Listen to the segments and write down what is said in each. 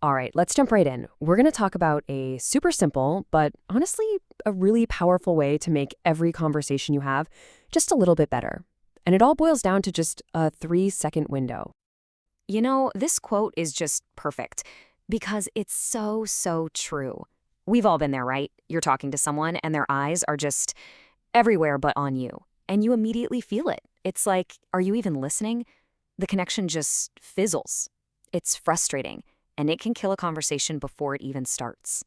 All right, let's jump right in. We're going to talk about a super simple, but honestly, a really powerful way to make every conversation you have just a little bit better. And it all boils down to just a 3-second window. This quote is just perfect because it's so true. We've all been there, right? You're talking to someone and their eyes are just everywhere but on you, and you immediately feel it. It's like, are you even listening? The connection just fizzles. It's frustrating, and it can kill a conversation before it even starts.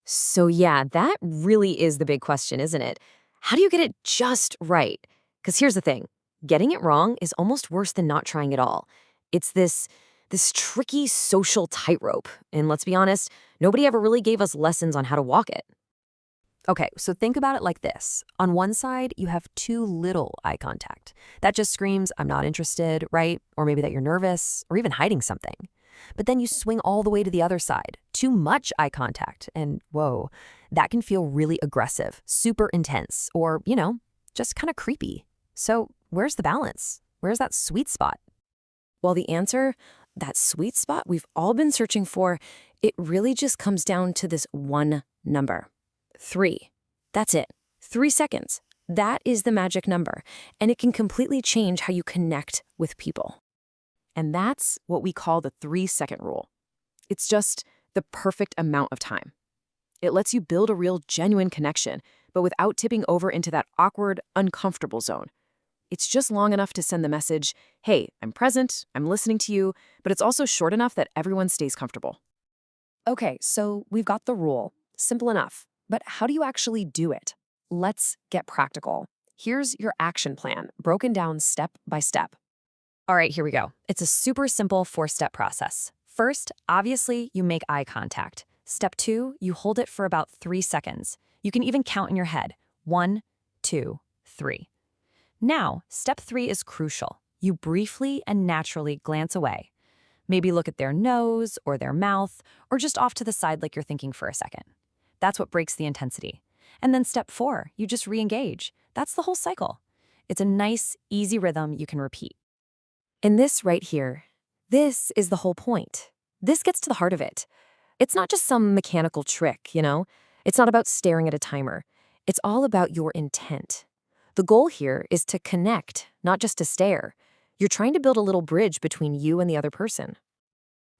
So yeah, that really is the big question, isn't it? How do you get it just right? Because here's the thing, getting it wrong is almost worse than not trying at all. It's this tricky social tightrope. And let's be honest, nobody ever really gave us lessons on how to walk it. Okay, so think about it like this. On one side, you have too little eye contact. That just screams, I'm not interested, right? Or maybe that you're nervous, or even hiding something. But then you swing all the way to the other side. Too much eye contact, and whoa, that can feel really aggressive, super intense, or, just kind of creepy. So where's the balance? Where's that sweet spot? Well, the answer, that sweet spot we've all been searching for, it really just comes down to this one number. 3. That's it. 3 seconds. That is the magic number, and it can completely change how you connect with people. And that's what we call the 3-second rule. It's just the perfect amount of time. It lets you build a real, genuine connection, but without tipping over into that awkward, uncomfortable zone. It's just long enough to send the message, hey, I'm present, I'm listening to you, but it's also short enough that everyone stays comfortable. Okay, so we've got the rule. Simple enough. But how do you actually do it? Let's get practical. Here's your action plan, broken down step by step. All right, here we go. It's a super simple 4-step process. First, obviously, you make eye contact. Step 2, you hold it for about 3 seconds. You can even count in your head. 1, 2, 3. Now, step 3 is crucial. You briefly and naturally glance away. Maybe look at their nose or their mouth, or just off to the side like you're thinking for a second. That's what breaks the intensity. And then step 4, you just re-engage. That's the whole cycle. It's a nice, easy rhythm you can repeat. And this right here, this is the whole point. This gets to the heart of it. It's not just some mechanical trick. It's not about staring at a timer. It's all about your intent. The goal here is to connect, not just to stare. You're trying to build a little bridge between you and the other person.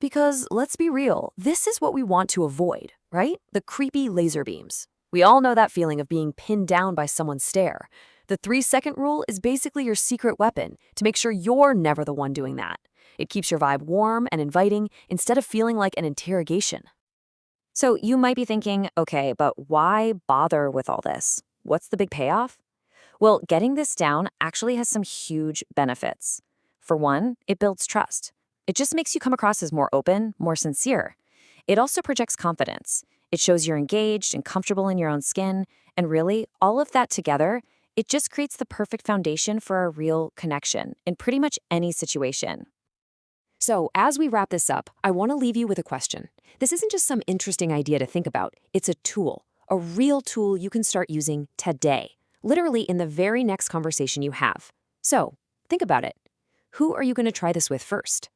Because let's be real, this is what we want to avoid, right? The creepy laser beams. We all know that feeling of being pinned down by someone's stare. The 3-second rule is basically your secret weapon to make sure you're never the one doing that. It keeps your vibe warm and inviting instead of feeling like an interrogation. So you might be thinking, okay, but why bother with all this? What's the big payoff? Well, getting this down actually has some huge benefits. For one, it builds trust. It just makes you come across as more open, more sincere. It also projects confidence. It shows you're engaged and comfortable in your own skin. And really, all of that together, it just creates the perfect foundation for a real connection in pretty much any situation. So, as we wrap this up, I want to leave you with a question. This isn't just some interesting idea to think about. It's a tool, a real tool you can start using today, literally in the very next conversation you have. So, think about it. Who are you going to try this with first?